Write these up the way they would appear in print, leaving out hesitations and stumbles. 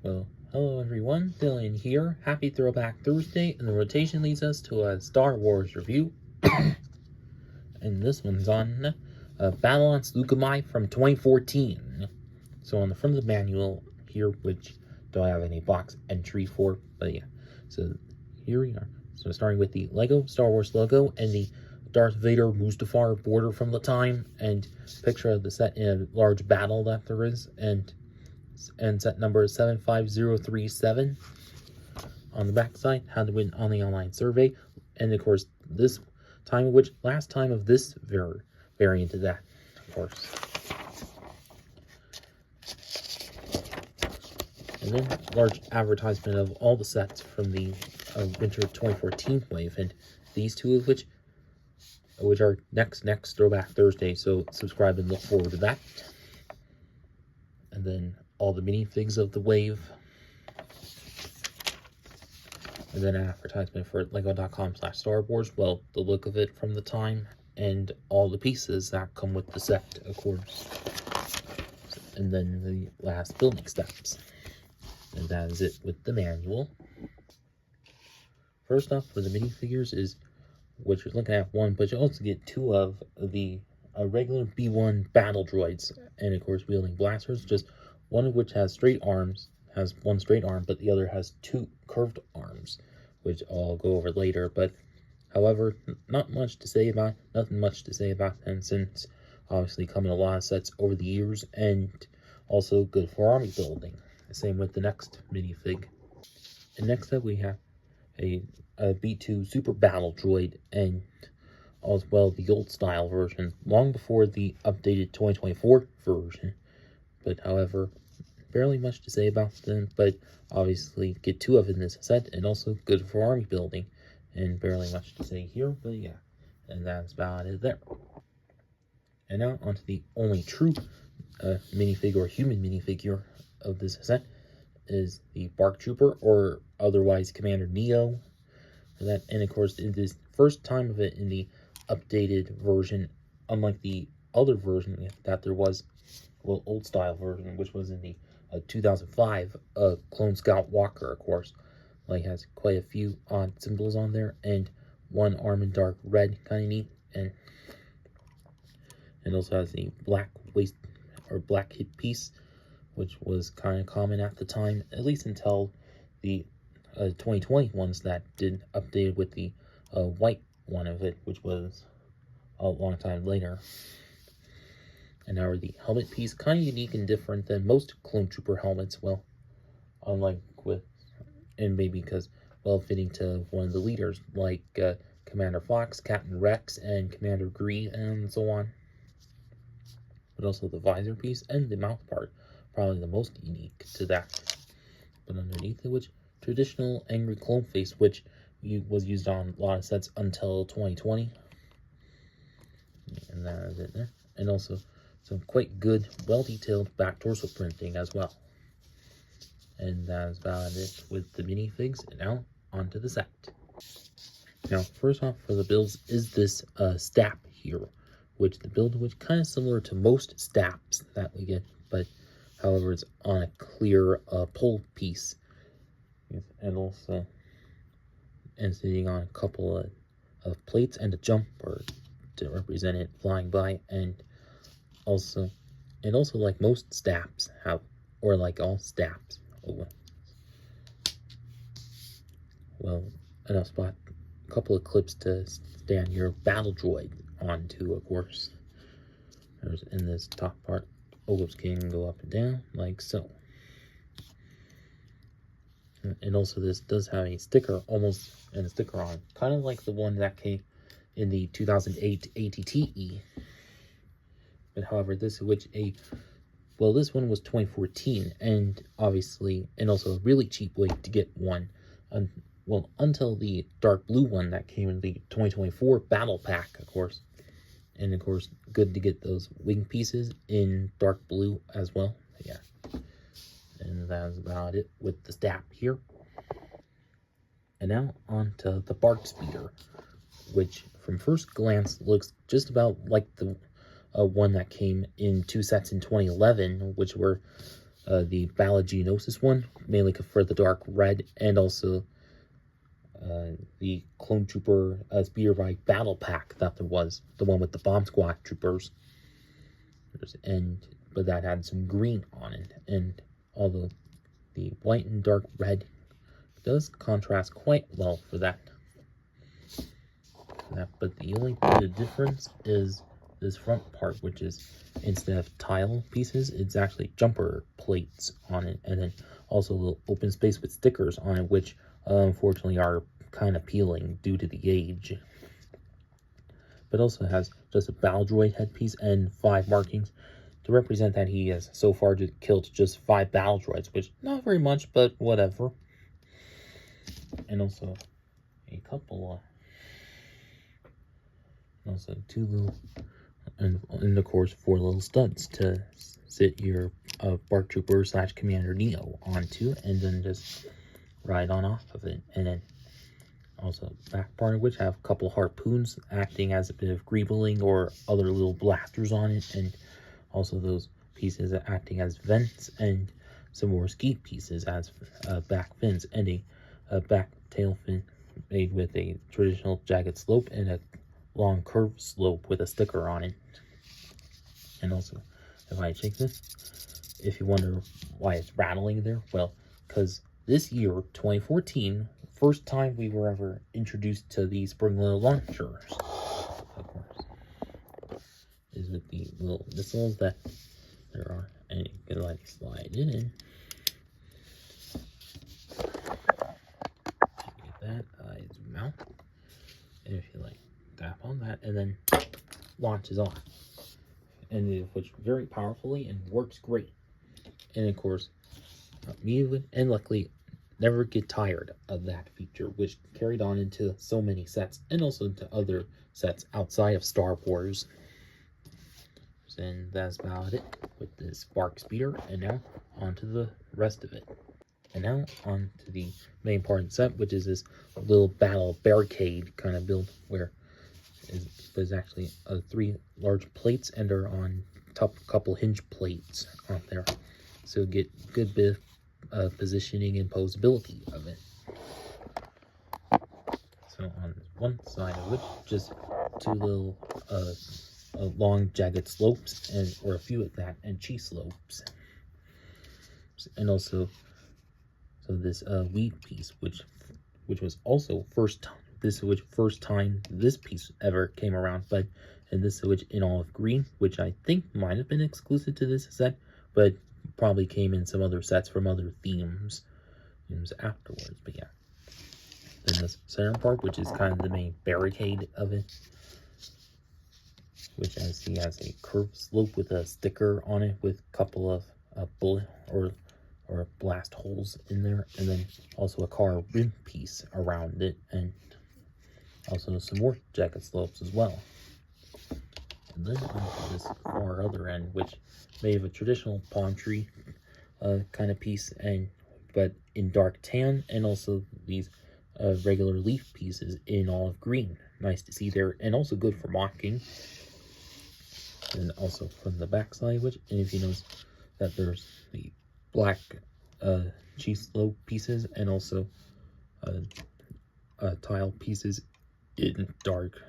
Well, hello everyone, Dylan here. Happy Throwback Thursday, and the rotation leads us to a Star Wars review. And this one's on Battle on Saleucami from 2014. So on the front of the manual here, which don't have any box entry for, but yeah. So here we are. So starting with the Lego Star Wars logo and the Darth Vader Mustafar border from the time, and picture of the set in a large battle that there is, and set number 75037. On the back side, how to win on the online survey, and of course this time, which last time of this variant of that, of course. And then large advertisement of all the sets from the winter 2014 wave, and these two of which are next Throwback Thursday, so subscribe and look forward to that. And then all the minifigs of the wave, and then an advertisement for lego.com/Star Wars, well, the look of it from the time, and all the pieces that come with the set, of course. And then the last building steps. And that is it with the manual. First off, for the minifigures is what you're looking at, one, but you also get two of the regular B1 battle droids, and of course wielding blasters, just one of which has straight arms, has one straight arm, but the other has two curved arms, which I'll go over later. But however, nothing much to say about them, since obviously come in a lot of sets over the years, and also good for army building. Same with the next minifig. And next up we have a B2 Super Battle Droid, and as well the old style version, long before the updated 2024 version. But however, barely much to say about them, but obviously get two of it in this set, and also good for army building, and barely much to say here, but yeah, and that's about it there. And now onto the only true minifig or human minifigure of this set is the BARC Trooper, or otherwise Commander Neo. And of course, it is first time of it in the updated version, unlike the other version that there was, well, old style version, which was in the 2005 Clone Scout Walker, of course. Like, has quite a few odd symbols on there, and one arm in dark red, kind of neat, and also has the black waist or black hip piece, which was kind of common at the time, at least until the 2020 ones that did update with the white one of it, which was a long time later. And now the helmet piece, kind of unique and different than most Clone Trooper helmets, well, unlike with, and maybe because, well, fitting to one of the leaders, like Commander Fox, Captain Rex, and Commander Gree, and so on. But also the visor piece and the mouth part, probably the most unique to that. But underneath it, which traditional angry clone face, which was used on a lot of sets until 2020. And that is it there. And also some quite good, well-detailed back torso printing as well. And that is about it with the minifigs. And now, onto the set. Now, first off for the builds is this stap here, which kind of similar to most staps that we get, but however it's on a clear pole piece, and also sitting on a couple of plates and a jumper to represent it flying by, and also like most staps have, or like all staps, well, enough spot, a couple of clips to stand your battle droid onto, of course. There's in this top part, Ogos can go up and down like so. And also this does have a sticker, almost, and a sticker on, kind of like the one that came in the 2008 ATTE. But however, this one was 2014, and obviously, and also a really cheap way to get one, well, until the dark blue one that came in the 2024 battle pack, of course. And of course, good to get those wing pieces in dark blue as well. Yeah. And that's about it with the stap here. And now on to the BARC Speeder, which from first glance looks just about like the one that came in two sets in 2011, which were the Balaginosis one, mainly for the dark red, and also the Clone Trooper Speeder Bike Battle Pack that there was, the one with the Bomb Squad troopers, but that had some green on it, and although the white and dark red does contrast quite well for that. But the only bit of difference is this front part, which is instead of tile pieces, it's actually jumper plates on it, and then also a little open space with stickers on it, which unfortunately are kind of peeling due to the age. But also has just a battle droid headpiece and 5 markings to represent that he has so far killed just 5 battle droids, which not very much, but whatever. And also a couple also 2 little, and of course 4 little studs to sit your BARC Trooper / Commander Neo onto, and then just ride on off of it. And then also back part of which have a couple harpoons acting as a bit of greebling or other little blasters on it, and also those pieces acting as vents, and some more ski pieces as back fins, and a back tail fin made with a traditional jagged slope and a long curved slope with a sticker on it. And also, if I shake this, if you wonder why it's rattling there, well, because this year, 2014, first time we were ever introduced to the spring-loaded launchers, of course, is with the little missiles that there are, and you can like slide it in. Get that, I zoom out, and if you like tap on that, and then launches off, and it which very powerfully and works great. And of course, me and luckily never get tired of that feature, which carried on into so many sets, and also into other sets outside of Star Wars. And that's about it with this BARC Speeder, and now on to the rest of it. And now on to the main part of the set, which is this little battle barricade kind of build, where there's actually 3 large plates, and they're on top couple hinge plates on there, so get good bit of positioning and posability of it. So on one side of which, just 2 little long jagged slopes, and or a few of that, and cheese slopes, and also so this lead piece, which was also first time this piece ever came around, but and this which in olive green, which I think might have been exclusive to this set, but probably came in some other sets from other themes afterwards. But yeah, then this center part, which is kind of the main barricade of it, which I see has a curved slope with a sticker on it with a couple of bullet or blast holes in there, and then also a car rim piece around it, and also some more jagged slopes as well. And then onto this far other end, which may have a traditional palm tree kind of piece, but in dark tan, and also these regular leaf pieces in olive green. Nice to see there, and also good for mocking. And also from the back side, and if you notice that there's the black cheese slope pieces, and also tile pieces in dark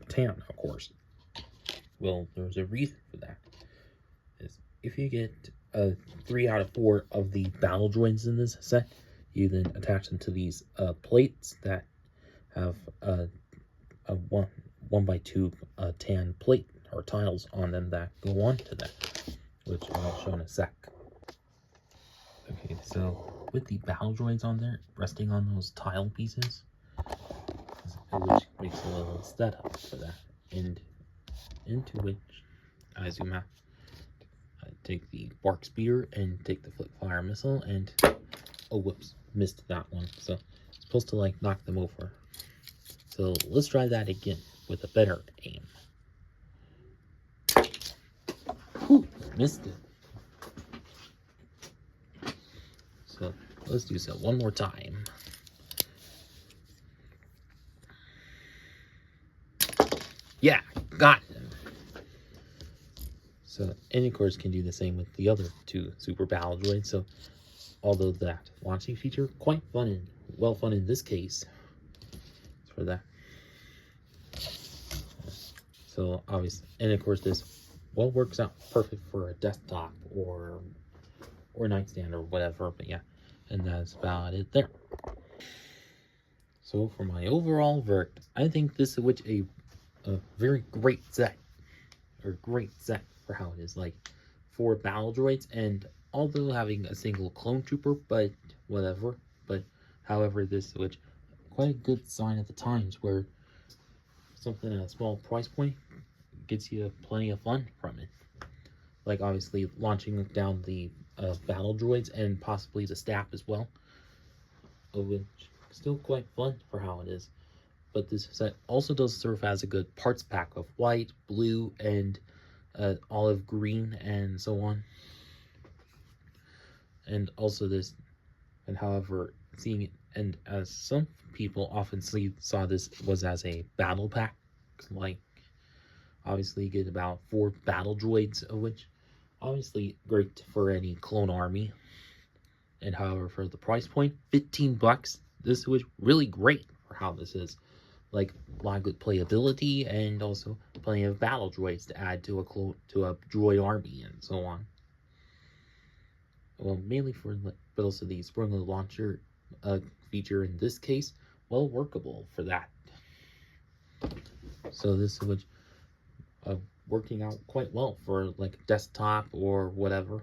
tan, of course. Well, there's a reason for that. Is if you get 3 out of 4 of the battle droids in this set, you then attach them to these plates that have a 1x2 tan plate or tiles on them that go on to that, which I'll show in a sec. Okay, so with the battle droids on there, resting on those tile pieces, which makes a little setup for that, and into which I zoom out. I take the BARC Speeder and take the flip fire missile, and oh whoops, missed that one. So it's supposed to like knock them over. So let's try that again with a better aim. Whew, missed it. So let's do so one more time. Yeah, got him. So, and of course can do the same with the other two super battle droids. So, although that launching feature quite fun and well fun in this case for that. So obviously, and of course this well works out perfect for a desktop or nightstand or whatever. But yeah, and that's about it there. So for my overall verdict, I think this is which a very great set, or great set for how it is, like 4 battle droids, and although having a single clone trooper, but whatever. But however, this which quite a good sign at the times where something at a small price point gets you plenty of fun from it. Like obviously launching down the battle droids and possibly the staff as well, which still quite fun for how it is. But this set also does serve as a good parts pack of white, blue, and olive green, and so on. And also this, and however, seeing it, and as some people often saw this was as a battle pack, like obviously you get about 4 battle droids, of which obviously great for any clone army. And however, for the price point, 15 bucks, this was really great for how this is. Like a lot of good playability and also plenty of battle droids to add to a droid army and so on. Well, mainly for, but also the spring-loaded launcher feature in this case, well workable for that. So this was working out quite well for like desktop or whatever,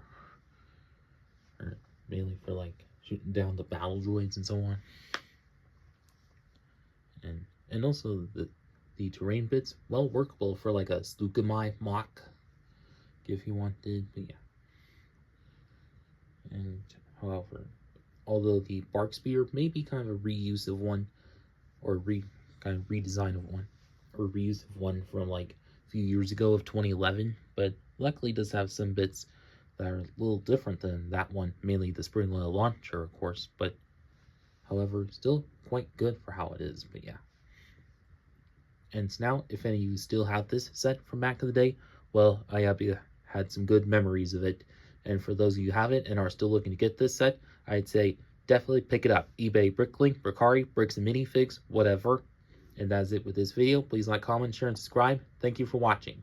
or mainly for like shooting down the battle droids and so on. And also the terrain bits, well workable for like a Saleucami mock if you wanted, but yeah. And however, although the bark speeder may be kind of a reuse of one, or kind of redesign of one, or reuse of one from like a few years ago of 2011, but luckily does have some bits that are a little different than that one, mainly the spring-loaded launcher, of course, but however, still quite good for how it is, but yeah. And so now, if any of you still have this set from back in the day, well, I hope you had some good memories of it. And for those of you who haven't and are still looking to get this set, I'd say definitely pick it up. eBay, Bricklink, Bricari, Bricks and Minifigs, whatever. And that's it with this video. Please like, comment, share, and subscribe. Thank you for watching.